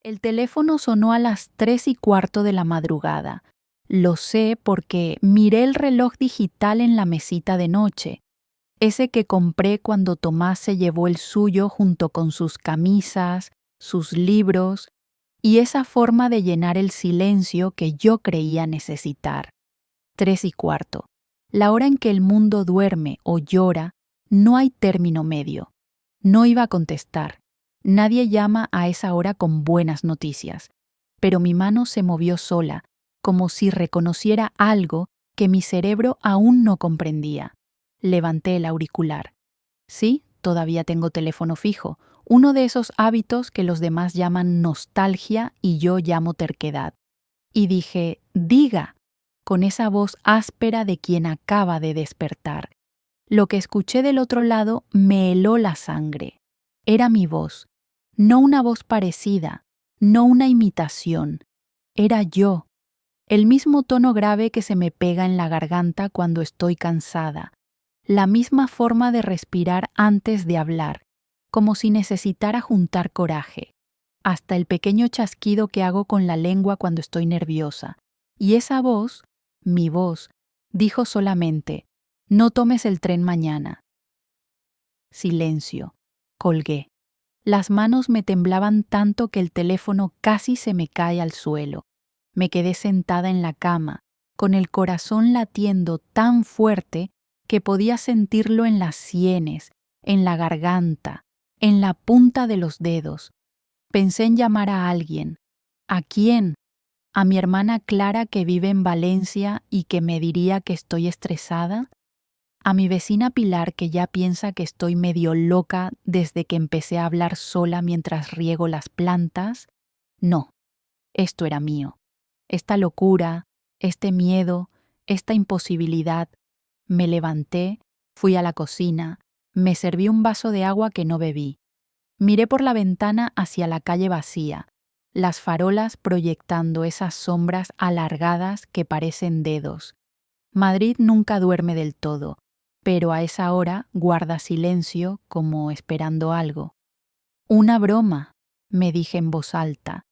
El teléfono sonó a las 3:15 de la madrugada. Lo sé porque miré el reloj digital en la mesita de noche, ese que compré cuando Tomás se llevó el suyo junto con sus camisas, sus libros y esa forma de llenar el silencio que yo creía necesitar. 3:15. La hora en que el mundo duerme o llora, no hay término medio. No iba a contestar. Nadie llama a esa hora con buenas noticias. Pero mi mano se movió sola, como si reconociera algo que mi cerebro aún no comprendía. Levanté el auricular. Sí, todavía tengo teléfono fijo, uno de esos hábitos que los demás llaman nostalgia y yo llamo terquedad. Y dije, diga, con esa voz áspera de quien acaba de despertar. Lo que escuché del otro lado me heló la sangre. Era mi voz, no una voz parecida, no una imitación. Era yo, el mismo tono grave que se me pega en la garganta cuando estoy cansada, la misma forma de respirar antes de hablar, como si necesitara juntar coraje, hasta el pequeño chasquido que hago con la lengua cuando estoy nerviosa. Y esa voz, mi voz, dijo solamente, no tomes el tren mañana. Silencio. Colgué. Las manos me temblaban tanto que el teléfono casi se me cae al suelo. Me quedé sentada en la cama, con el corazón latiendo tan fuerte que podía sentirlo en las sienes, en la garganta, en la punta de los dedos. Pensé en llamar a alguien. ¿A quién? ¿A mi hermana Clara que vive en Valencia y que me diría que estoy estresada? ¿A mi vecina Pilar que ya piensa que estoy medio loca desde que empecé a hablar sola mientras riego las plantas? No, esto era mío. Esta locura, este miedo, esta imposibilidad. Me levanté, fui a la cocina, me serví un vaso de agua que no bebí. Miré por la ventana hacia la calle vacía, las farolas proyectando esas sombras alargadas que parecen dedos. Madrid nunca duerme del todo, pero a esa hora guarda silencio como esperando algo. Una broma, me dije en voz alta.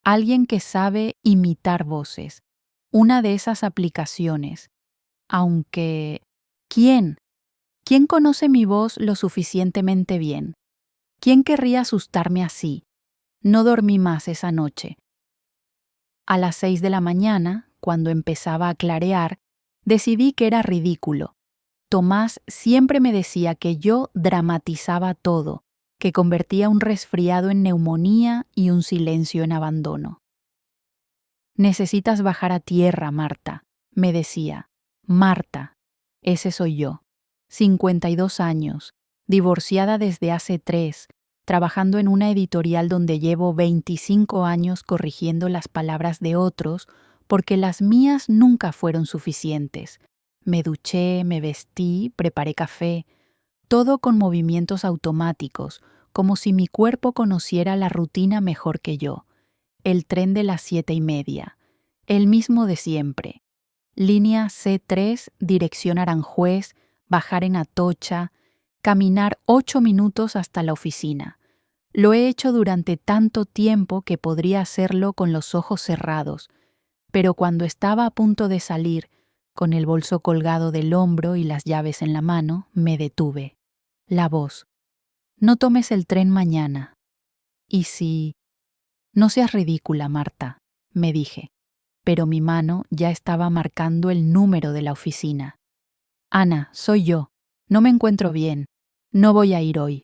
Alguien que sabe imitar voces. Una de esas aplicaciones. Aunque... ¿Quién? ¿Quién conoce mi voz lo suficientemente bien? ¿Quién querría asustarme así? No dormí más esa noche. A las 6 de la mañana, cuando empezaba a clarear, decidí que era ridículo. Tomás siempre me decía que yo dramatizaba todo, que convertía un resfriado en neumonía y un silencio en abandono. Necesitas bajar a tierra, Marta, me decía. Marta, ese soy yo. 52 años, divorciada desde hace 3, trabajando en una editorial donde llevo 25 años corrigiendo las palabras de otros porque las mías nunca fueron suficientes. Me duché, me vestí, preparé café, todo con movimientos automáticos, como si mi cuerpo conociera la rutina mejor que yo. El tren de las 7:30, el mismo de siempre. Línea C3, dirección Aranjuez, bajar en Atocha, caminar 8 minutos hasta la oficina. Lo he hecho durante tanto tiempo que podría hacerlo con los ojos cerrados, pero cuando estaba a punto de salir, con el bolso colgado del hombro y las llaves en la mano, me detuve. La voz. No tomes el tren mañana. ¿Y si... No seas ridícula, Marta, me dije, pero mi mano ya estaba marcando el número de la oficina. Ana, soy yo. No me encuentro bien. No voy a ir hoy.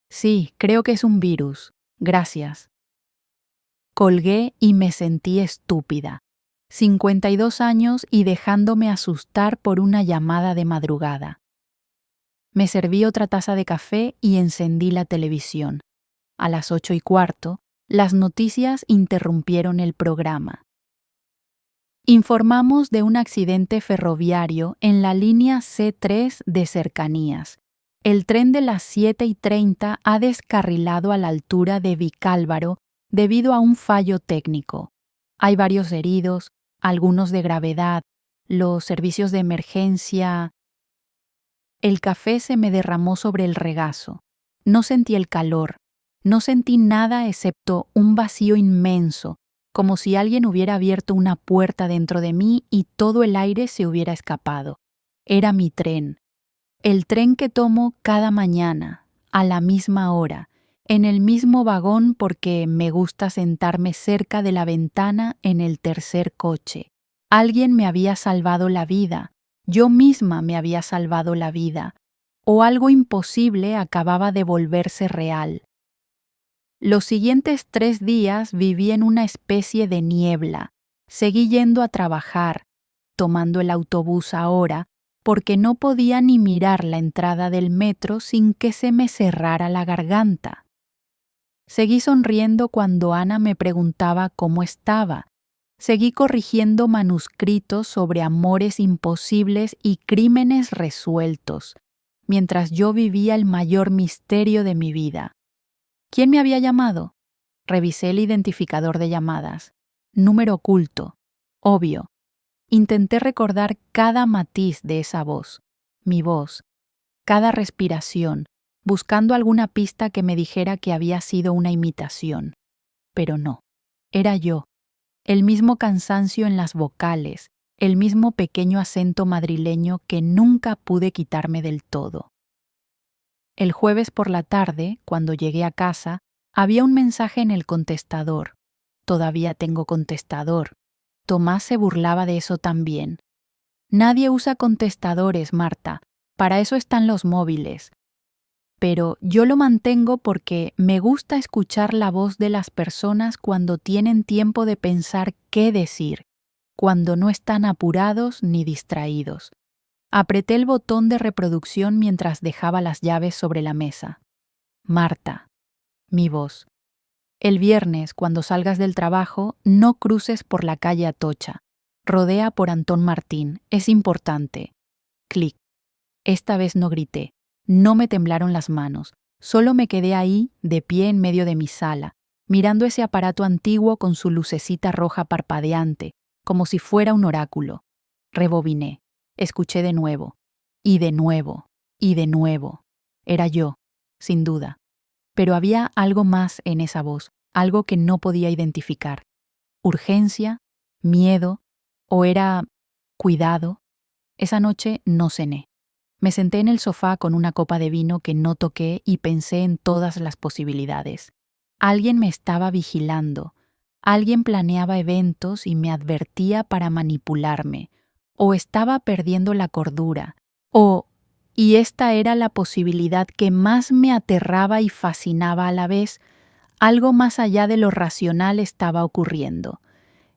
Sí, creo que es un virus. Gracias. Colgué y me sentí estúpida. 52 años y dejándome asustar por una llamada de madrugada. Me serví otra taza de café y encendí la televisión. A las 8:15, las noticias interrumpieron el programa. Informamos de un accidente ferroviario en la línea C3 de cercanías. El tren de las 7:30 ha descarrilado a la altura de Vicálvaro debido a un fallo técnico. Hay varios heridos, algunos de gravedad. Los servicios de emergencia... El café se me derramó sobre el regazo. No sentí el calor, No sentí nada excepto un vacío inmenso, como si alguien hubiera abierto una puerta dentro de mí y todo el aire se hubiera escapado. Era mi tren. El tren que tomo cada mañana, a la misma hora, en el mismo vagón porque me gusta sentarme cerca de la ventana en el tercer coche. Alguien me había salvado la vida, yo misma me había salvado la vida, o algo imposible acababa de volverse real. Los siguientes 3 días viví en una especie de niebla. Seguí yendo a trabajar, tomando el autobús ahora, porque no podía ni mirar la entrada del metro sin que se me cerrara la garganta. Seguí sonriendo cuando Ana me preguntaba cómo estaba. Seguí corrigiendo manuscritos sobre amores imposibles y crímenes resueltos, mientras yo vivía el mayor misterio de mi vida. ¿Quién me había llamado? Revisé el identificador de llamadas. Número oculto. Obvio. Intenté recordar cada matiz de esa voz, mi voz, cada respiración, buscando alguna pista que me dijera que había sido una imitación. Pero no. Era yo. El mismo cansancio en las vocales, el mismo pequeño acento madrileño que nunca pude quitarme del todo. El jueves por la tarde, cuando llegué a casa, había un mensaje en el contestador. Todavía tengo contestador. Tomás se burlaba de eso también. Nadie usa contestadores, Marta. Para eso están los móviles. Pero yo lo mantengo porque me gusta escuchar la voz de las personas cuando tienen tiempo de pensar qué decir, cuando no están apurados ni distraídos. Apreté el botón de reproducción mientras dejaba las llaves sobre la mesa. Marta, mi voz. El viernes, cuando salgas del trabajo, no cruces por la calle Atocha. Rodea por Antón Martín. Es importante. Clic. Esta vez no grité. No me temblaron las manos. Solo me quedé ahí, de pie en medio de mi sala, mirando ese aparato antiguo con su lucecita roja parpadeante, como si fuera un oráculo. Rebobiné. Escuché de nuevo. Y de nuevo. Y de nuevo. Era yo, sin duda. Pero había algo más en esa voz, algo que no podía identificar. ¿Urgencia? ¿Miedo? ¿O era cuidado? Esa noche no cené. Me senté en el sofá con una copa de vino que no toqué y pensé en todas las posibilidades. Alguien me estaba vigilando. Alguien planeaba eventos y me advertía para manipularme. O estaba perdiendo la cordura. Y esta era la posibilidad que más me aterraba y fascinaba a la vez, algo más allá de lo racional estaba ocurriendo.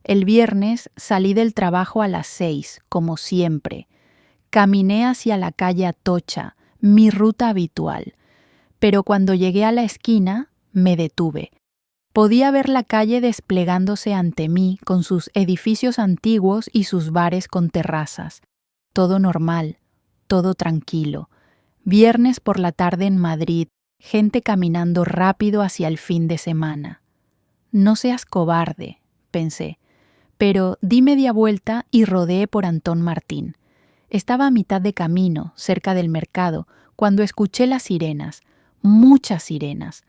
El viernes salí del trabajo a las 6, como siempre. Caminé hacia la calle Atocha, mi ruta habitual. Pero cuando llegué a la esquina, me detuve. Podía ver la calle desplegándose ante mí con sus edificios antiguos y sus bares con terrazas. Todo normal, todo tranquilo. Viernes por la tarde en Madrid, gente caminando rápido hacia el fin de semana. No seas cobarde, pensé, pero di media vuelta y rodeé por Antón Martín. Estaba a mitad de camino, cerca del mercado, cuando escuché las sirenas, muchas sirenas.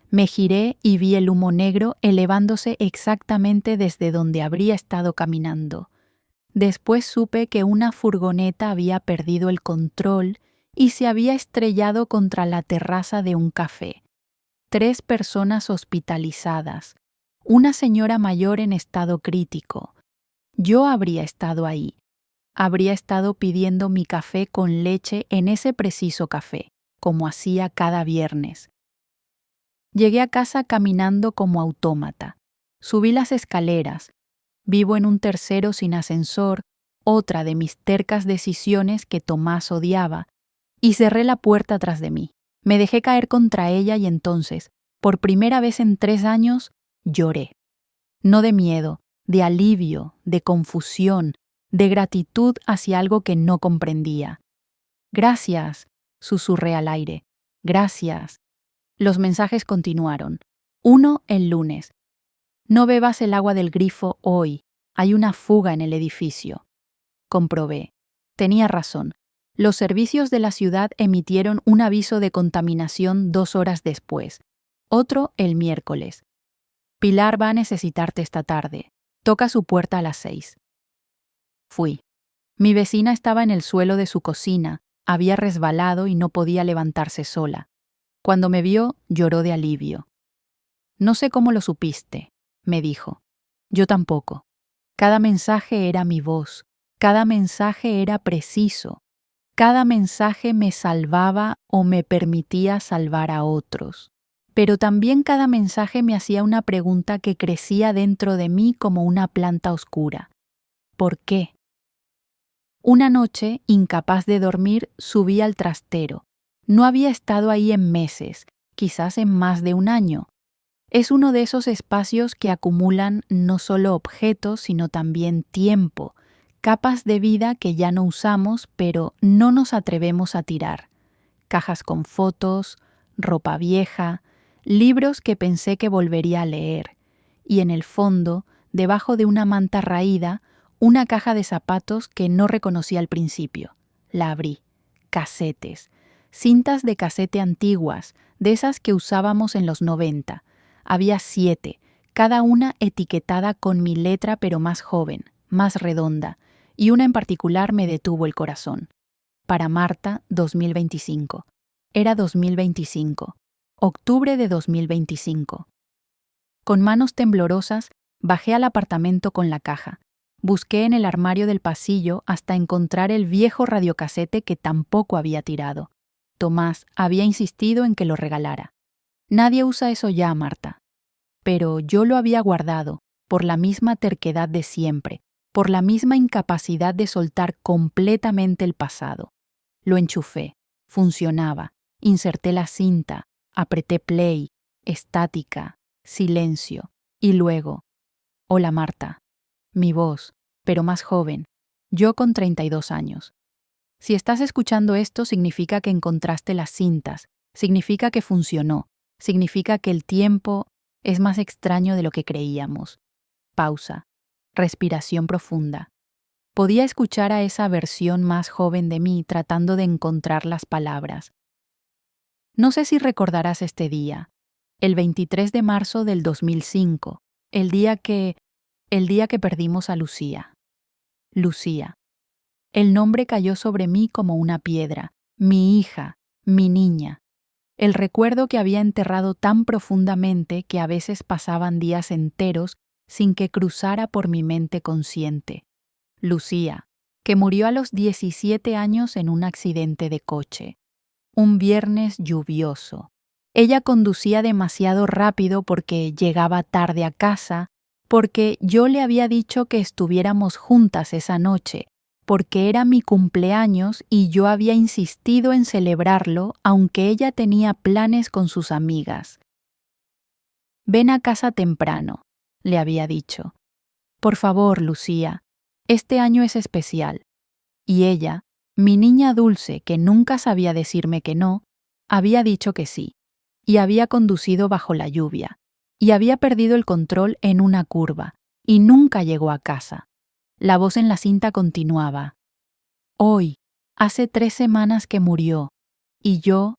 Me giré y vi el humo negro elevándose exactamente desde donde habría estado caminando. Después supe que una furgoneta había perdido el control y se había estrellado contra la terraza de un café. 3 personas hospitalizadas. Una señora mayor en estado crítico. Yo habría estado ahí. Habría estado pidiendo mi café con leche en ese preciso café, como hacía cada viernes. Llegué a casa caminando como autómata. Subí las escaleras. Vivo en un tercero sin ascensor, otra de mis tercas decisiones que Tomás odiaba, y cerré la puerta tras de mí. Me dejé caer contra ella y entonces, por primera vez en 3 años, lloré. No de miedo, de alivio, de confusión, de gratitud hacia algo que no comprendía. Gracias, susurré al aire. Gracias. Los mensajes continuaron. 1 el lunes. No bebas el agua del grifo hoy. Hay una fuga en el edificio. Comprobé. Tenía razón. Los servicios de la ciudad emitieron un aviso de contaminación 2 horas después. Otro el miércoles. Pilar va a necesitarte esta tarde. Toca su puerta a las 6. Fui. Mi vecina estaba en el suelo de su cocina, había resbalado y no podía levantarse sola. Cuando me vio, lloró de alivio. No sé cómo lo supiste, me dijo. Yo tampoco. Cada mensaje era mi voz, cada mensaje era preciso, cada mensaje me salvaba o me permitía salvar a otros. Pero también cada mensaje me hacía una pregunta que crecía dentro de mí como una planta oscura. ¿Por qué? Una noche, incapaz de dormir, subí al trastero. No había estado ahí en meses, quizás en más de un año. Es uno de esos espacios que acumulan no solo objetos, sino también tiempo, capas de vida que ya no usamos, pero no nos atrevemos a tirar. Cajas con fotos, ropa vieja, libros que pensé que volvería a leer, y en el fondo, debajo de una manta raída, una caja de zapatos que no reconocí al principio. La abrí. Casetes. Cintas de casete antiguas, de esas que usábamos en los 90. Había 7, cada una etiquetada con mi letra pero más joven, más redonda, y una en particular me detuvo el corazón. Para Marta, 2025. Era 2025. Octubre de 2025. Con manos temblorosas, bajé al apartamento con la caja. Busqué en el armario del pasillo hasta encontrar el viejo radiocasete que tampoco había tirado. Tomás había insistido en que lo regalara. Nadie usa eso ya, Marta. Pero yo lo había guardado, por la misma terquedad de siempre, por la misma incapacidad de soltar completamente el pasado. Lo enchufé, funcionaba, inserté la cinta, apreté play, estática, silencio, y luego, hola Marta, mi voz, pero más joven, yo con 32 años. Si estás escuchando esto, significa que encontraste las cintas, significa que funcionó, significa que el tiempo es más extraño de lo que creíamos. Pausa. Respiración profunda. Podía escuchar a esa versión más joven de mí tratando de encontrar las palabras. No sé si recordarás este día, el 23 de marzo del 2005, el día que perdimos a Lucía. Lucía. El nombre cayó sobre mí como una piedra, mi hija, mi niña. El recuerdo que había enterrado tan profundamente que a veces pasaban días enteros sin que cruzara por mi mente consciente. Lucía, que murió a los 17 años en un accidente de coche. Un viernes lluvioso. Ella conducía demasiado rápido porque llegaba tarde a casa, porque yo le había dicho que estuviéramos juntas esa noche, porque era mi cumpleaños y yo había insistido en celebrarlo aunque ella tenía planes con sus amigas. Ven a casa temprano, le había dicho. Por favor, Lucía, este año es especial. Y ella, mi niña dulce que nunca sabía decirme que no, había dicho que sí, y había conducido bajo la lluvia, y había perdido el control en una curva, y nunca llegó a casa. La voz en la cinta continuaba. Hoy, hace 3 semanas que murió, y yo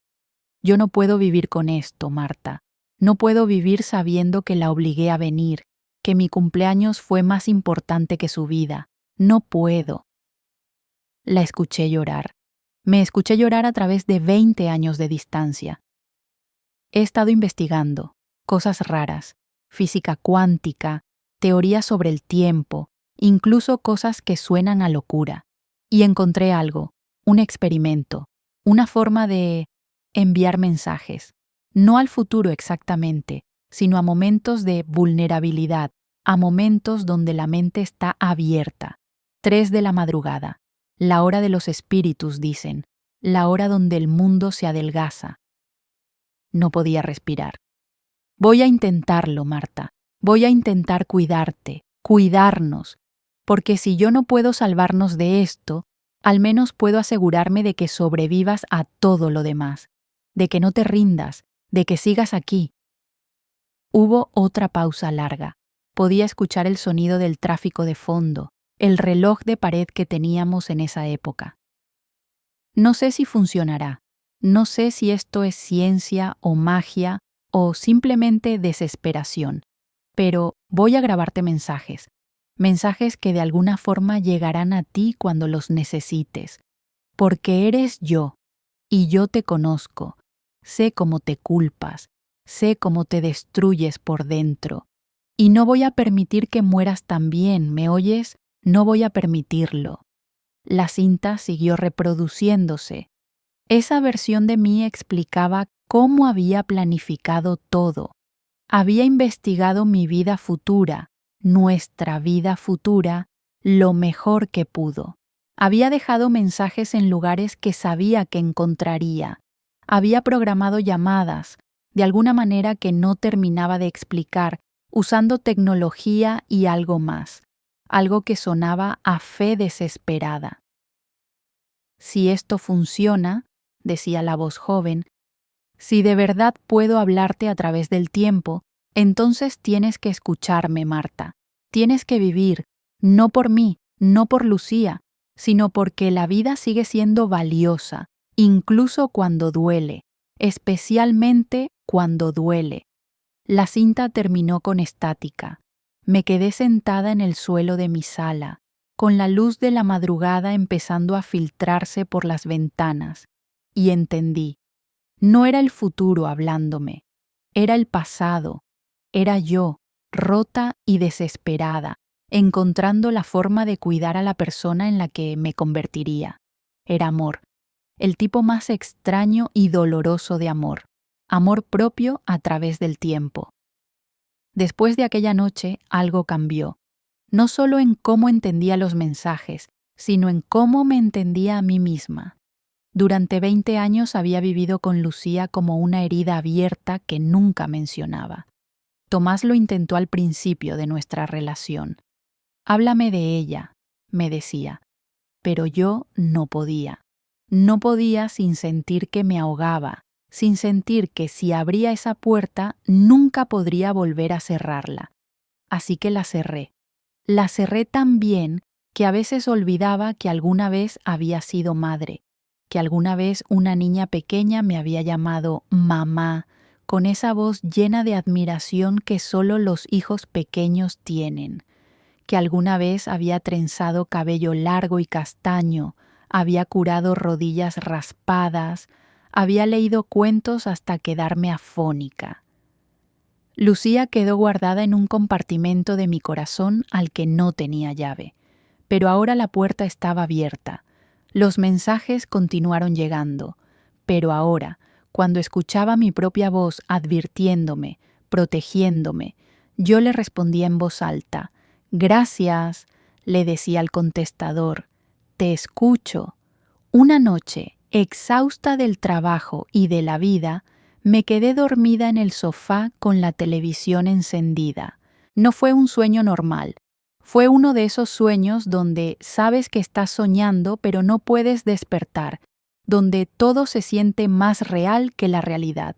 no puedo vivir con esto, Marta. No puedo vivir sabiendo que la obligué a venir, que mi cumpleaños fue más importante que su vida. No puedo. La escuché llorar. Me escuché llorar a través de 20 años de distancia. He estado investigando cosas raras, física cuántica, teorías sobre el tiempo, incluso cosas que suenan a locura. Y encontré algo, un experimento, una forma de enviar mensajes, no al futuro exactamente, sino a momentos de vulnerabilidad, a momentos donde la mente está abierta. 3 de la madrugada, la hora de los espíritus, dicen, la hora donde el mundo se adelgaza. No podía respirar. Voy a intentarlo, Marta. Voy a intentar cuidarte, cuidarnos, porque si yo no puedo salvarnos de esto, al menos puedo asegurarme de que sobrevivas a todo lo demás, de que no te rindas, de que sigas aquí. Hubo otra pausa larga. Podía escuchar el sonido del tráfico de fondo, el reloj de pared que teníamos en esa época. No sé si funcionará. No sé si esto es ciencia o magia o simplemente desesperación. Pero voy a grabarte mensajes. Mensajes que de alguna forma llegarán a ti cuando los necesites. Porque eres yo, y yo te conozco. Sé cómo te culpas, sé cómo te destruyes por dentro. Y no voy a permitir que mueras también, ¿me oyes? No voy a permitirlo. La cinta siguió reproduciéndose. Esa versión de mí explicaba cómo había planificado todo. Había investigado mi vida futura, nuestra vida futura, lo mejor que pudo. Había dejado mensajes en lugares que sabía que encontraría. Había programado llamadas, de alguna manera que no terminaba de explicar, usando tecnología y algo más, algo que sonaba a fe desesperada. Si esto funciona, decía la voz joven, si de verdad puedo hablarte a través del tiempo, entonces tienes que escucharme, Marta. Tienes que vivir, no por mí, no por Lucía, sino porque la vida sigue siendo valiosa, incluso cuando duele, especialmente cuando duele. La cinta terminó con estática. Me quedé sentada en el suelo de mi sala, con la luz de la madrugada empezando a filtrarse por las ventanas, y entendí. No era el futuro hablándome, era el pasado, era yo, rota y desesperada, encontrando la forma de cuidar a la persona en la que me convertiría. Era amor, el tipo más extraño y doloroso de amor, amor propio a través del tiempo. Después de aquella noche algo cambió, no solo en cómo entendía los mensajes, sino en cómo me entendía a mí misma. Durante 20 años había vivido con Lucía como una herida abierta que nunca mencionaba. Tomás lo intentó al principio de nuestra relación. Háblame de ella, me decía, pero yo no podía. No podía sin sentir que me ahogaba, sin sentir que si abría esa puerta nunca podría volver a cerrarla. Así que la cerré. La cerré tan bien que a veces olvidaba que alguna vez había sido madre, que alguna vez una niña pequeña me había llamado mamá, con esa voz llena de admiración que solo los hijos pequeños tienen, que alguna vez había trenzado cabello largo y castaño, había curado rodillas raspadas, había leído cuentos hasta quedarme afónica. Lucía quedó guardada en un compartimento de mi corazón al que no tenía llave, pero ahora la puerta estaba abierta. Los mensajes continuaron llegando, pero ahora, cuando escuchaba mi propia voz advirtiéndome, protegiéndome, yo le respondía en voz alta. Gracias, le decía al contestador. Te escucho. Una noche, exhausta del trabajo y de la vida, me quedé dormida en el sofá con la televisión encendida. No fue un sueño normal. Fue uno de esos sueños donde sabes que estás soñando pero no puedes despertar, donde todo se siente más real que la realidad.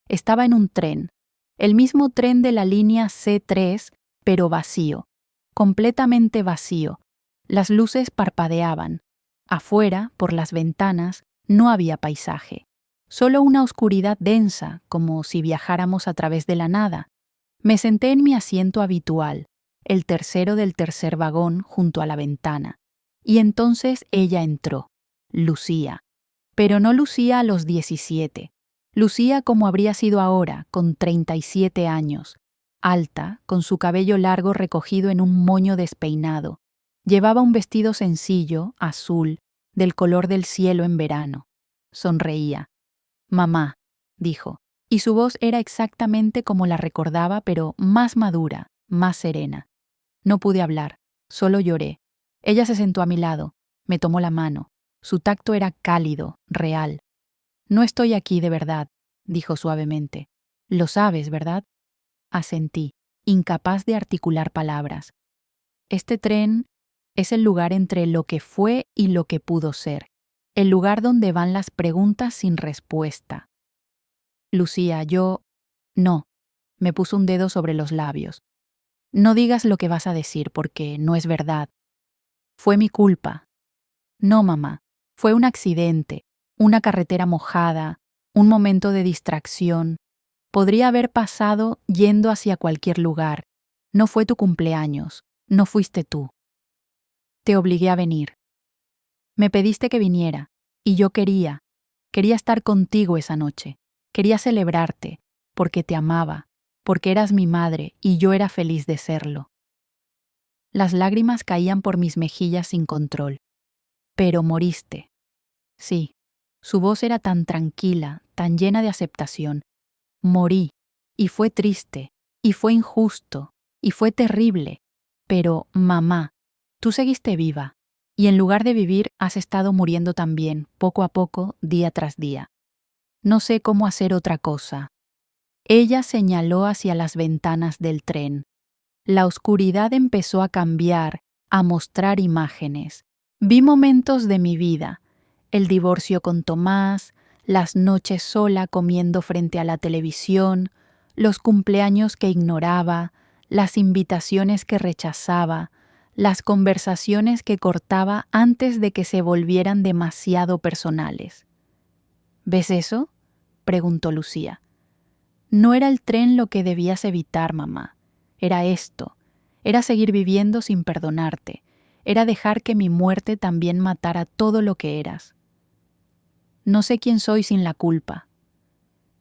Estaba en un tren, el mismo tren de la línea C3, pero vacío, completamente vacío. Las luces parpadeaban. Afuera, por las ventanas, no había paisaje. Solo una oscuridad densa, como si viajáramos a través de la nada. Me senté en mi asiento habitual, el tercero del tercer vagón junto a la ventana. Y entonces ella entró, Lucía. Pero no Lucía a los 17. Lucía como habría sido ahora, con 37 años. Alta, con su cabello largo recogido en un moño despeinado. Llevaba un vestido sencillo, azul, del color del cielo en verano. Sonreía. Mamá, dijo, y su voz era exactamente como la recordaba, pero más madura, más serena. No pude hablar, solo lloré. Ella se sentó a mi lado, me tomó la mano. Su tacto era cálido, real. No estoy aquí de verdad, dijo suavemente. Lo sabes, ¿verdad? Asentí, incapaz de articular palabras. Este tren es el lugar entre lo que fue y lo que pudo ser, el lugar donde van las preguntas sin respuesta. Lucía, yo... No, me puso un dedo sobre los labios. No digas lo que vas a decir porque no es verdad. Fue mi culpa. No, mamá, fue un accidente, una carretera mojada, un momento de distracción. Podría haber pasado yendo hacia cualquier lugar. No fue tu cumpleaños, no fuiste tú. Te obligué a venir. Me pediste que viniera, y yo quería estar contigo esa noche. Quería celebrarte, porque te amaba, porque eras mi madre y yo era feliz de serlo. Las lágrimas caían por mis mejillas sin control. Pero moriste. Sí, su voz era tan tranquila, tan llena de aceptación. Morí, y fue triste, y fue injusto, y fue terrible. Pero, mamá, tú seguiste viva, y en lugar de vivir has estado muriendo también, poco a poco, día tras día. No sé cómo hacer otra cosa. Ella señaló hacia las ventanas del tren. La oscuridad empezó a cambiar, a mostrar imágenes. Vi momentos de mi vida, el divorcio con Tomás, las noches sola comiendo frente a la televisión, los cumpleaños que ignoraba, las invitaciones que rechazaba, las conversaciones que cortaba antes de que se volvieran demasiado personales. ¿Ves eso?, preguntó Lucía. No era el tren lo que debías evitar, mamá. Era esto. Era seguir viviendo sin perdonarte. Era dejar que mi muerte también matara todo lo que eras. No sé quién soy sin la culpa.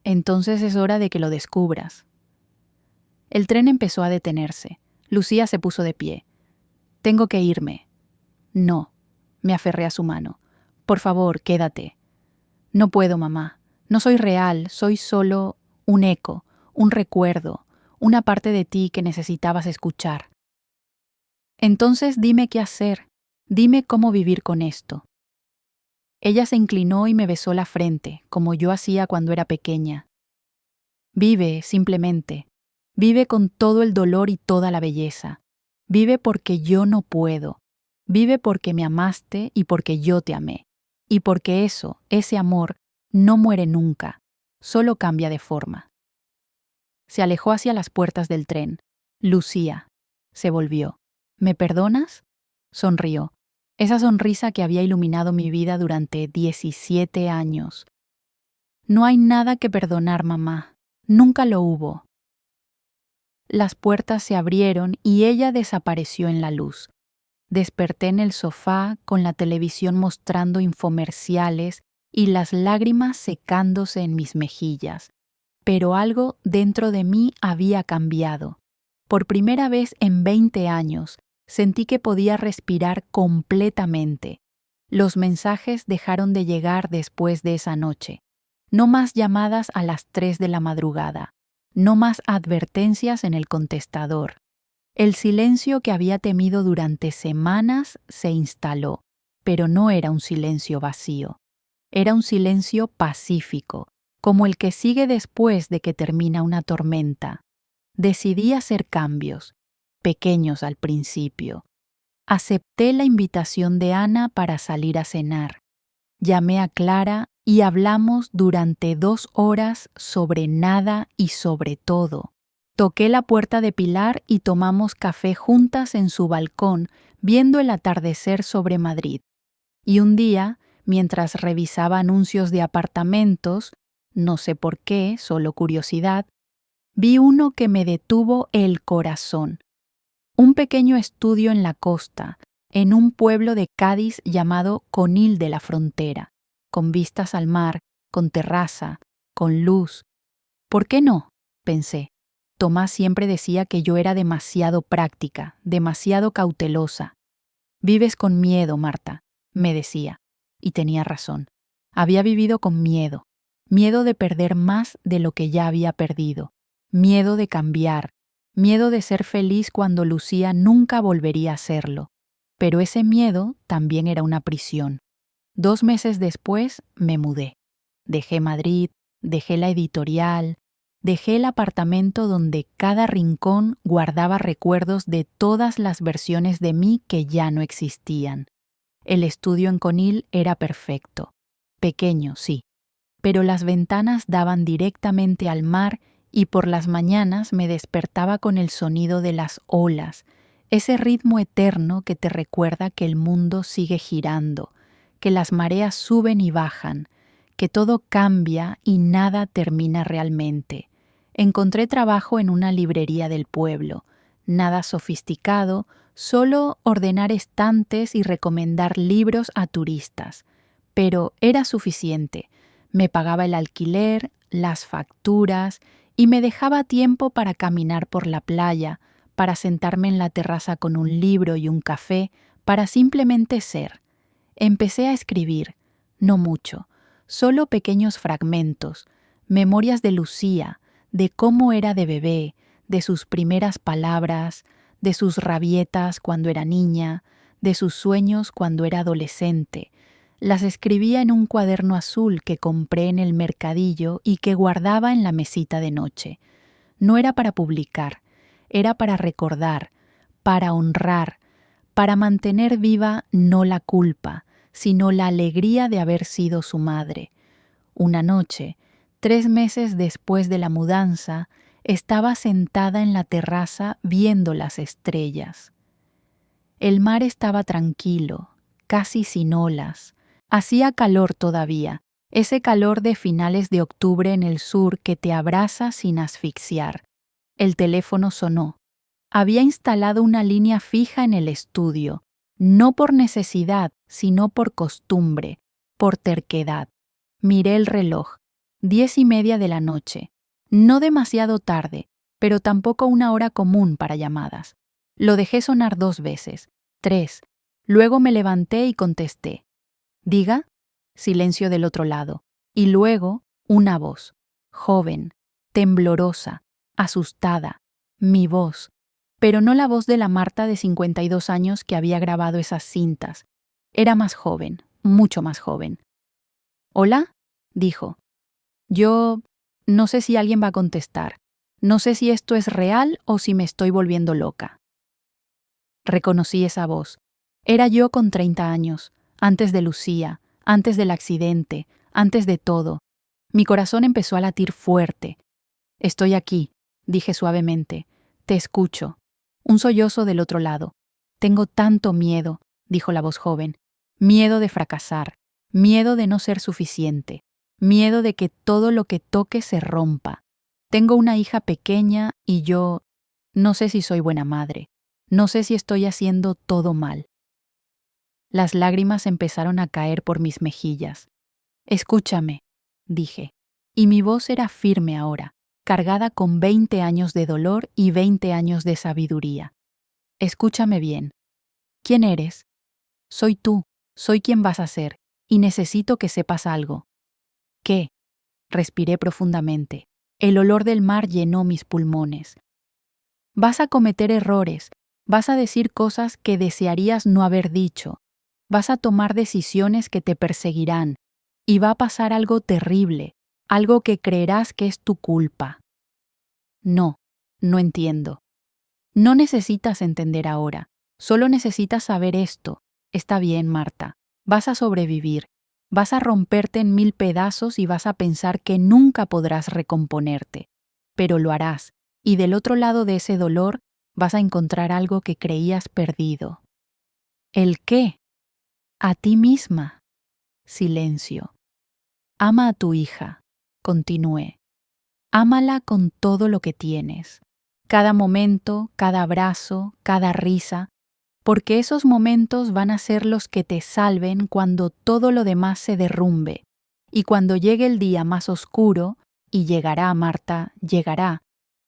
Entonces es hora de que lo descubras. El tren empezó a detenerse. Lucía se puso de pie. Tengo que irme. No. Me aferré a su mano. Por favor, quédate. No puedo, mamá. No soy real, soy solo un eco, un recuerdo, una parte de ti que necesitabas escuchar. Entonces dime qué hacer, dime cómo vivir con esto. Ella se inclinó y me besó la frente, como yo hacía cuando era pequeña. Vive, simplemente. Vive con todo el dolor y toda la belleza. Vive porque yo no puedo. Vive porque me amaste y porque yo te amé. Y porque ese amor, no muere nunca, solo cambia de forma. Se alejó hacia las puertas del tren. Lucía. Se volvió. ¿Me perdonas? Sonrió. Esa sonrisa que había iluminado mi vida durante 17 años. No hay nada que perdonar, mamá. Nunca lo hubo. Las puertas se abrieron y ella desapareció en la luz. Desperté en el sofá con la televisión mostrando infomerciales y las lágrimas secándose en mis mejillas. Pero algo dentro de mí había cambiado. Por primera vez en 20 años, sentí que podía respirar completamente. Los mensajes dejaron de llegar después de esa noche. No más llamadas a las 3 de la madrugada. No más advertencias en el contestador. El silencio que había temido durante semanas se instaló, pero no era un silencio vacío. Era un silencio pacífico, como el que sigue después de que termina una tormenta. Decidí hacer cambios, pequeños al principio. Acepté la invitación de Ana para salir a cenar. Llamé a Clara y hablamos durante 2 horas sobre nada y sobre todo. Toqué la puerta de Pilar y tomamos café juntas en su balcón, viendo el atardecer sobre Madrid. Y un día, mientras revisaba anuncios de apartamentos, no sé por qué, solo curiosidad, vi uno que me detuvo el corazón. Un pequeño estudio en la costa, en un pueblo de Cádiz llamado Conil de la Frontera, con vistas al mar, con terraza, con luz. ¿Por qué no?, pensé. Tomás siempre decía que yo era demasiado práctica, demasiado cautelosa. Vives con miedo, Marta, me decía. Y tenía razón. Había vivido con miedo. Miedo de perder más de lo que ya había perdido. Miedo de cambiar. Miedo de ser feliz cuando Lucía nunca volvería a serlo. Pero ese miedo también era una prisión. 2 meses después me mudé. Dejé Madrid, dejé la editorial, dejé el apartamento donde cada rincón guardaba recuerdos de todas las versiones de mí que ya no existían. El estudio en Conil era perfecto. Pequeño, sí. Pero las ventanas daban directamente al mar y por las mañanas me despertaba con el sonido de las olas, ese ritmo eterno que te recuerda que el mundo sigue girando, que las mareas suben y bajan, que todo cambia y nada termina realmente, Encontré trabajo en una librería del pueblo. Nada sofisticado, solo ordenar estantes y recomendar libros a turistas. Pero era suficiente. Me pagaba el alquiler, las facturas y me dejaba tiempo para caminar por la playa, para sentarme en la terraza con un libro y un café, para simplemente ser. Empecé a escribir, no mucho, solo pequeños fragmentos, memorias de Lucía, de cómo era de bebé, de sus primeras palabras, de sus rabietas cuando era niña, de sus sueños cuando era adolescente. Las escribía en un cuaderno azul que compré en el mercadillo y que guardaba en la mesita de noche. No era para publicar, era para recordar, para honrar, para mantener viva no la culpa, sino la alegría de haber sido su madre. Una noche, 3 meses después de la mudanza, estaba sentada en la terraza viendo las estrellas. El mar estaba tranquilo, casi sin olas. Hacía calor todavía, ese calor de finales de octubre en el sur que te abraza sin asfixiar. El teléfono sonó. Había instalado una línea fija en el estudio, no por necesidad, sino por costumbre, por terquedad. Miré el reloj, 10:30 de la noche. No demasiado tarde, pero tampoco una hora común para llamadas. Lo dejé sonar 2 veces, 3. Luego me levanté y contesté. ¿Diga? Silencio del otro lado. Y luego, una voz, joven, temblorosa, asustada, mi voz, pero no la voz de la Marta de 52 años que había grabado esas cintas. Era más joven, mucho más joven. ¿Hola? Dijo. Yo no sé si alguien va a contestar. No sé si esto es real o si me estoy volviendo loca. Reconocí esa voz. Era yo con 30 años, antes de Lucía, antes del accidente, antes de todo. Mi corazón empezó a latir fuerte. Estoy aquí, dije suavemente. Te escucho. Un sollozo del otro lado. Tengo tanto miedo, dijo la voz joven. Miedo de fracasar, miedo de no ser suficiente, miedo de que todo lo que toque se rompa. Tengo una hija pequeña y yo no sé si soy buena madre. No sé si estoy haciendo todo mal. Las lágrimas empezaron a caer por mis mejillas. Escúchame, dije, y mi voz era firme ahora, cargada con 20 años de dolor y 20 años de sabiduría. Escúchame bien. ¿Quién eres? Soy tú, soy quien vas a ser, y necesito que sepas algo. ¿Qué? Respiré profundamente. El olor del mar llenó mis pulmones. Vas a cometer errores, vas a decir cosas que desearías no haber dicho, vas a tomar decisiones que te perseguirán, y va a pasar algo terrible, algo que creerás que es tu culpa. No, no entiendo. No necesitas entender ahora, solo necesitas saber esto. Está bien, Marta, vas a sobrevivir, vas a romperte en 1000 pedazos y vas a pensar que nunca podrás recomponerte, pero lo harás, y del otro lado de ese dolor vas a encontrar algo que creías perdido. ¿El qué? A ti misma. Silencio. Ama a tu hija, continué. Ámala con todo lo que tienes. Cada momento, cada abrazo, cada risa, porque esos momentos van a ser los que te salven cuando todo lo demás se derrumbe. Y cuando llegue el día más oscuro, y llegará, Marta, llegará,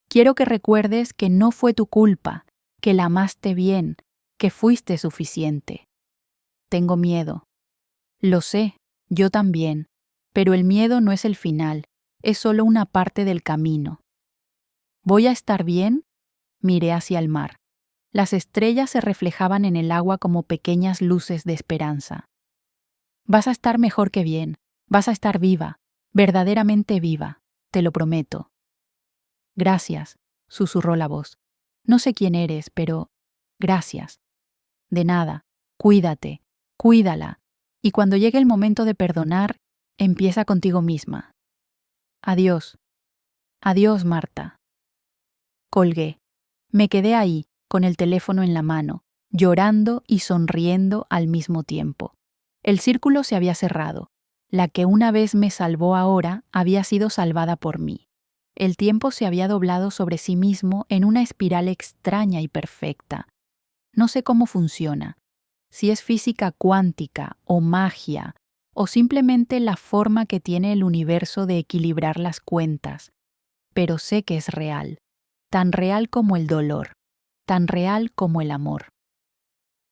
quiero que recuerdes que no fue tu culpa, que la amaste bien, que fuiste suficiente. Tengo miedo. Lo sé, yo también, pero el miedo no es el final, es solo una parte del camino. ¿Voy a estar bien? Miré hacia el mar. Las estrellas se reflejaban en el agua como pequeñas luces de esperanza. Vas a estar mejor que bien, vas a estar viva, verdaderamente viva, te lo prometo. Gracias, susurró la voz. No sé quién eres, pero gracias. De nada, cuídate, cuídala, y cuando llegue el momento de perdonar, empieza contigo misma. Adiós. Adiós, Marta. Colgué. Me quedé ahí, con el teléfono en la mano, llorando y sonriendo al mismo tiempo. El círculo se había cerrado. La que una vez me salvó ahora había sido salvada por mí. El tiempo se había doblado sobre sí mismo en una espiral extraña y perfecta. No sé cómo funciona, si es física cuántica o magia, o simplemente la forma que tiene el universo de equilibrar las cuentas, pero sé que es real, tan real como el dolor, tan real como el amor.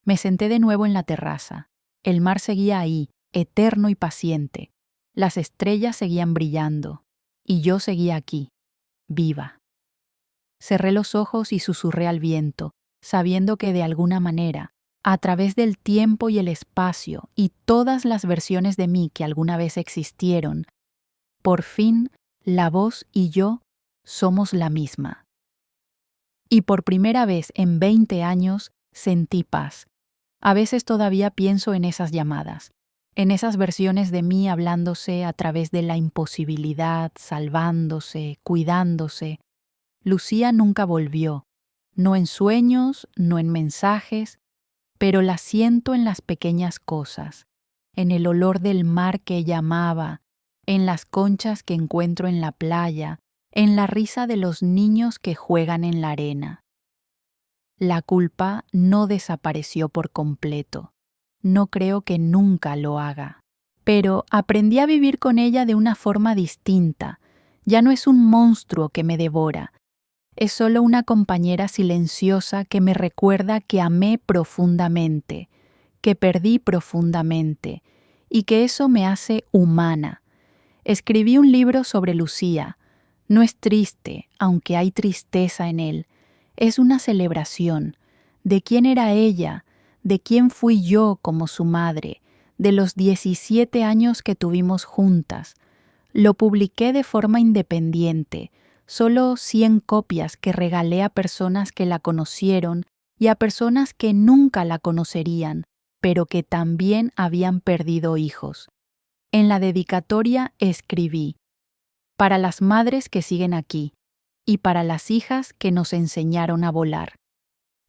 Me senté de nuevo en la terraza. El mar seguía ahí, eterno y paciente. Las estrellas seguían brillando, y yo seguía aquí, viva. Cerré los ojos y susurré al viento, sabiendo que de alguna manera, a través del tiempo y el espacio y todas las versiones de mí que alguna vez existieron, por fin la voz y yo somos la misma. Y por primera vez en 20 años sentí paz. A veces todavía pienso en esas llamadas, en esas versiones de mí hablándose a través de la imposibilidad, salvándose, cuidándose. Lucía nunca volvió, no en sueños, no en mensajes, pero la siento en las pequeñas cosas, en el olor del mar que ella amaba, en las conchas que encuentro en la playa, en la risa de los niños que juegan en la arena. La culpa no desapareció por completo. No creo que nunca lo haga. Pero aprendí a vivir con ella de una forma distinta. Ya no es un monstruo que me devora. Es solo una compañera silenciosa que me recuerda que amé profundamente, que perdí profundamente, y que eso me hace humana. Escribí un libro sobre Lucía. No es triste, aunque hay tristeza en él. Es una celebración de quién era ella, de quién fui yo como su madre, de los 17 años que tuvimos juntas. Lo publiqué de forma independiente, solo 100 copias que regalé a personas que la conocieron y a personas que nunca la conocerían, pero que también habían perdido hijos. En la dedicatoria escribí: para las madres que siguen aquí y para las hijas que nos enseñaron a volar.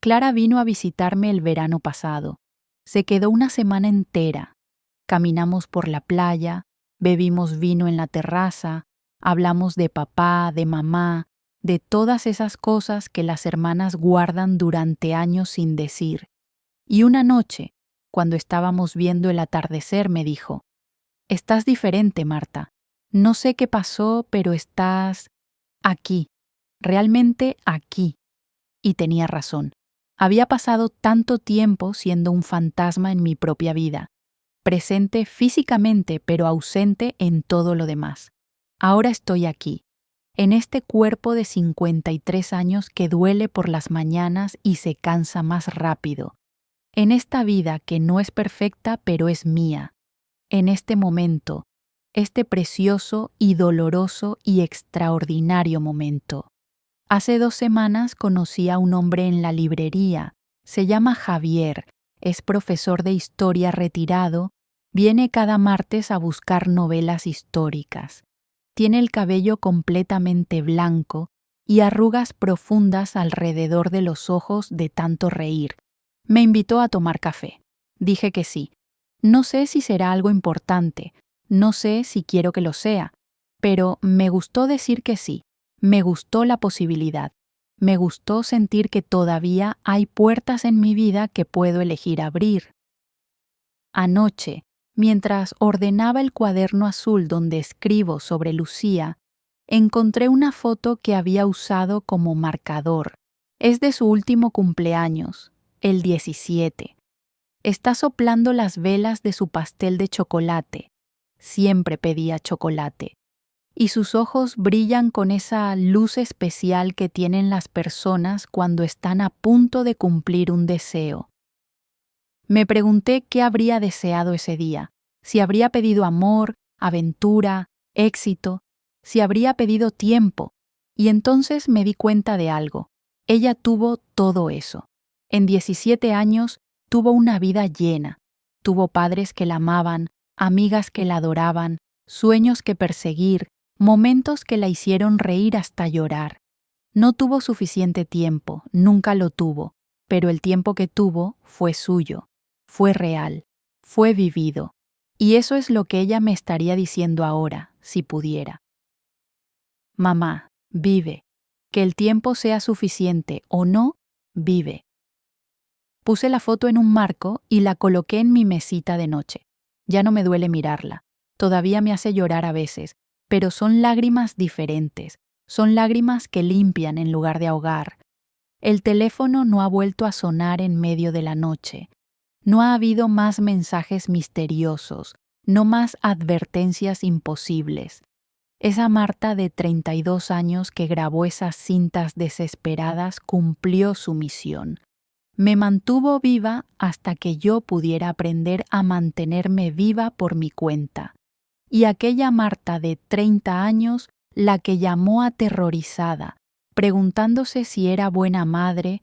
Clara vino a visitarme el verano pasado. Se quedó una semana entera. Caminamos por la playa, bebimos vino en la terraza, hablamos de papá, de mamá, de todas esas cosas que las hermanas guardan durante años sin decir. Y una noche, cuando estábamos viendo el atardecer, me dijo: «Estás diferente, Marta. No sé qué pasó, pero estás aquí, realmente aquí». Y tenía razón. Había pasado tanto tiempo siendo un fantasma en mi propia vida, presente físicamente pero ausente en todo lo demás. Ahora estoy aquí, en este cuerpo de 53 años que duele por las mañanas y se cansa más rápido, en esta vida que no es perfecta pero es mía, en este momento, este precioso y doloroso y extraordinario momento. Hace 2 semanas conocí a un hombre en la librería. Se llama Javier, es profesor de historia retirado, viene cada martes a buscar novelas históricas. Tiene el cabello completamente blanco y arrugas profundas alrededor de los ojos de tanto reír. Me invitó a tomar café. Dije que sí. No sé si será algo importante, no sé si quiero que lo sea, pero me gustó decir que sí. Me gustó la posibilidad. Me gustó sentir que todavía hay puertas en mi vida que puedo elegir abrir. Anoche, mientras ordenaba el cuaderno azul donde escribo sobre Lucía, encontré una foto que había usado como marcador. Es de su último cumpleaños, el 17. Está soplando las velas de su pastel de chocolate. Siempre pedía chocolate. Y sus ojos brillan con esa luz especial que tienen las personas cuando están a punto de cumplir un deseo. Me pregunté qué habría deseado ese día, si habría pedido amor, aventura, éxito, si habría pedido tiempo, y entonces me di cuenta de algo. Ella tuvo todo eso. En 17 años tuvo una vida llena. Tuvo padres que la amaban, amigas que la adoraban, sueños que perseguir, momentos que la hicieron reír hasta llorar. No tuvo suficiente tiempo, nunca lo tuvo, pero el tiempo que tuvo fue suyo, fue real, fue vivido. Y eso es lo que ella me estaría diciendo ahora, si pudiera. Mamá, vive. Que el tiempo sea suficiente o no, vive. Puse la foto en un marco y la coloqué en mi mesita de noche. Ya no me duele mirarla. Todavía me hace llorar a veces, pero son lágrimas diferentes. Son lágrimas que limpian en lugar de ahogar. El teléfono no ha vuelto a sonar en medio de la noche. No ha habido más mensajes misteriosos, no más advertencias imposibles. Esa Marta de 32 años que grabó esas cintas desesperadas cumplió su misión. Me mantuvo viva hasta que yo pudiera aprender a mantenerme viva por mi cuenta. Y aquella Marta de 30 años, la que llamó aterrorizada, preguntándose si era buena madre,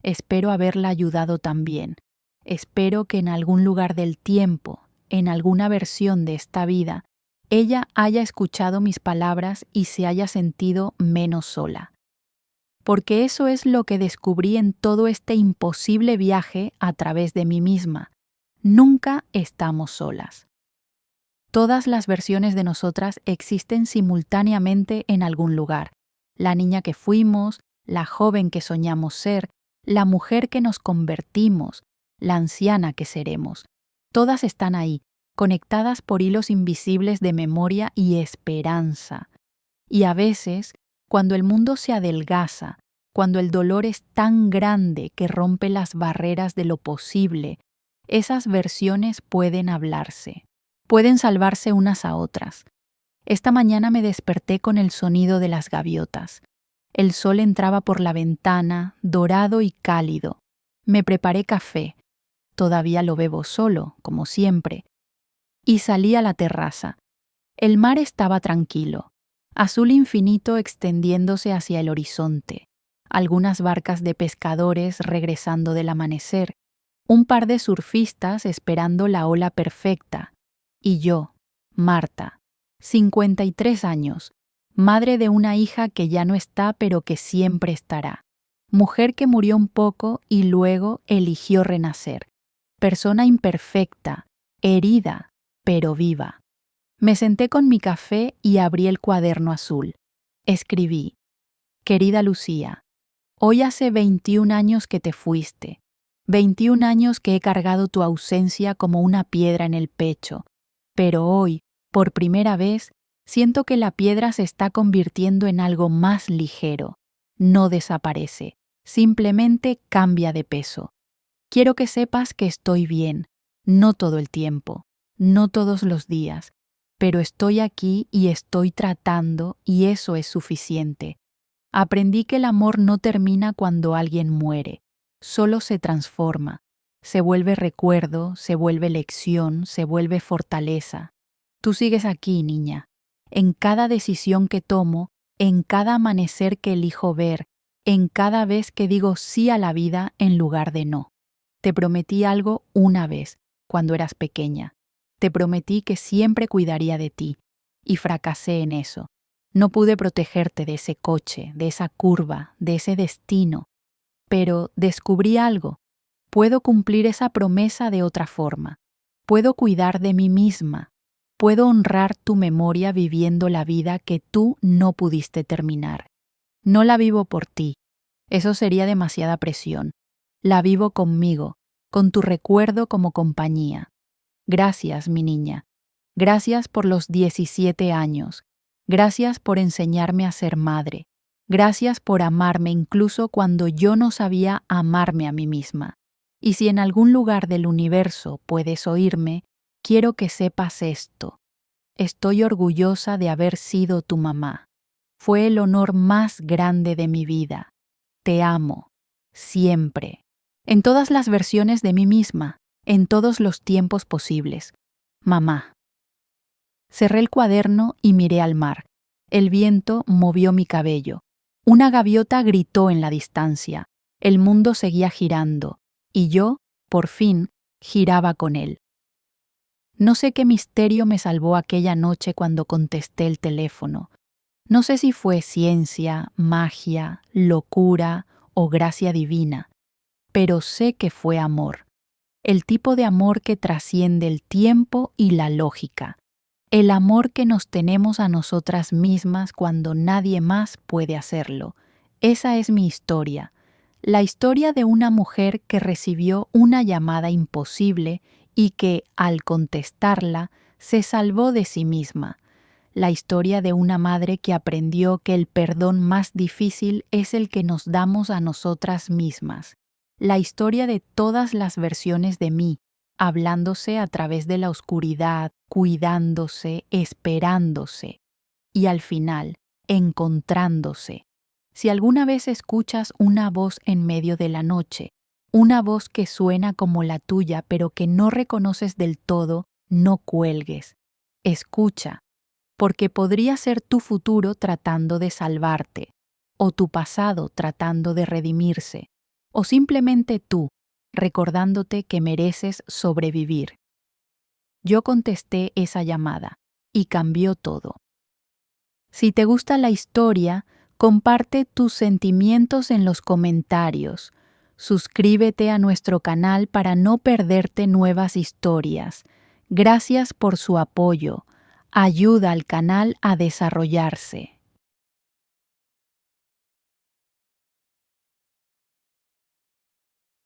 espero haberla ayudado también. Espero que en algún lugar del tiempo, en alguna versión de esta vida, ella haya escuchado mis palabras y se haya sentido menos sola. Porque eso es lo que descubrí en todo este imposible viaje a través de mí misma. Nunca estamos solas. Todas las versiones de nosotras existen simultáneamente en algún lugar. La niña que fuimos, la joven que soñamos ser, la mujer que nos convertimos, la anciana que seremos. Todas están ahí, conectadas por hilos invisibles de memoria y esperanza. Y a veces, cuando el mundo se adelgaza, cuando el dolor es tan grande que rompe las barreras de lo posible, esas versiones pueden hablarse. Pueden salvarse unas a otras. Esta mañana me desperté con el sonido de las gaviotas. El sol entraba por la ventana, dorado y cálido. Me preparé café. Todavía lo bebo solo, como siempre. Y salí a la terraza. El mar estaba tranquilo, azul infinito extendiéndose hacia el horizonte. Algunas barcas de pescadores regresando del amanecer. Un par de surfistas esperando la ola perfecta. Y yo, Marta, 53 años, madre de una hija que ya no está pero que siempre estará, mujer que murió un poco y luego eligió renacer, persona imperfecta, herida, pero viva. Me senté con mi café y abrí el cuaderno azul. Escribí: Querida Lucía, hoy hace 21 años que te fuiste, 21 años que he cargado tu ausencia como una piedra en el pecho. Pero hoy, por primera vez, siento que la piedra se está convirtiendo en algo más ligero. No desaparece, simplemente cambia de peso. Quiero que sepas que estoy bien, no todo el tiempo, no todos los días, pero estoy aquí y estoy tratando y eso es suficiente. Aprendí que el amor no termina cuando alguien muere, solo se transforma. Se vuelve recuerdo, se vuelve lección, se vuelve fortaleza. Tú sigues aquí, niña. En cada decisión que tomo, en cada amanecer que elijo ver, en cada vez que digo sí a la vida en lugar de no. Te prometí algo una vez, cuando eras pequeña. Te prometí que siempre cuidaría de ti, y fracasé en eso. No pude protegerte de ese coche, de esa curva, de ese destino. Pero descubrí algo. Puedo cumplir esa promesa de otra forma. Puedo cuidar de mí misma. Puedo honrar tu memoria viviendo la vida que tú no pudiste terminar. No la vivo por ti. Eso sería demasiada presión. La vivo conmigo, con tu recuerdo como compañía. Gracias, mi niña. Gracias por los 17 años. Gracias por enseñarme a ser madre. Gracias por amarme incluso cuando yo no sabía amarme a mí misma. Y si en algún lugar del universo puedes oírme, quiero que sepas esto. Estoy orgullosa de haber sido tu mamá. Fue el honor más grande de mi vida. Te amo. Siempre. En todas las versiones de mí misma, en todos los tiempos posibles. Mamá. Cerré el cuaderno y miré al mar. El viento movió mi cabello. Una gaviota gritó en la distancia. El mundo seguía girando. Y yo, por fin, giraba con él. No sé qué misterio me salvó aquella noche cuando contesté el teléfono. No sé si fue ciencia, magia, locura o gracia divina, pero sé que fue amor. El tipo de amor que trasciende el tiempo y la lógica. el amor que nos tenemos a nosotras mismas cuando nadie más puede hacerlo. Esa es mi historia. La historia de una mujer que recibió una llamada imposible y que, al contestarla, se salvó de sí misma. La historia de una madre que aprendió que el perdón más difícil es el que nos damos a nosotras mismas. La historia de todas las versiones de mí, hablándose a través de la oscuridad, cuidándose, esperándose y al final, encontrándose. Si alguna vez escuchas una voz en medio de la noche, una voz que suena como la tuya pero que no reconoces del todo, no cuelgues. Escucha, porque podría ser tu futuro tratando de salvarte, o tu pasado tratando de redimirse, o simplemente tú, recordándote que mereces sobrevivir. Yo contesté esa llamada y cambió todo. Si te gusta la historia, comparte tus sentimientos en los comentarios. Suscríbete a nuestro canal para no perderte nuevas historias. Gracias por su apoyo. Ayuda al canal a desarrollarse.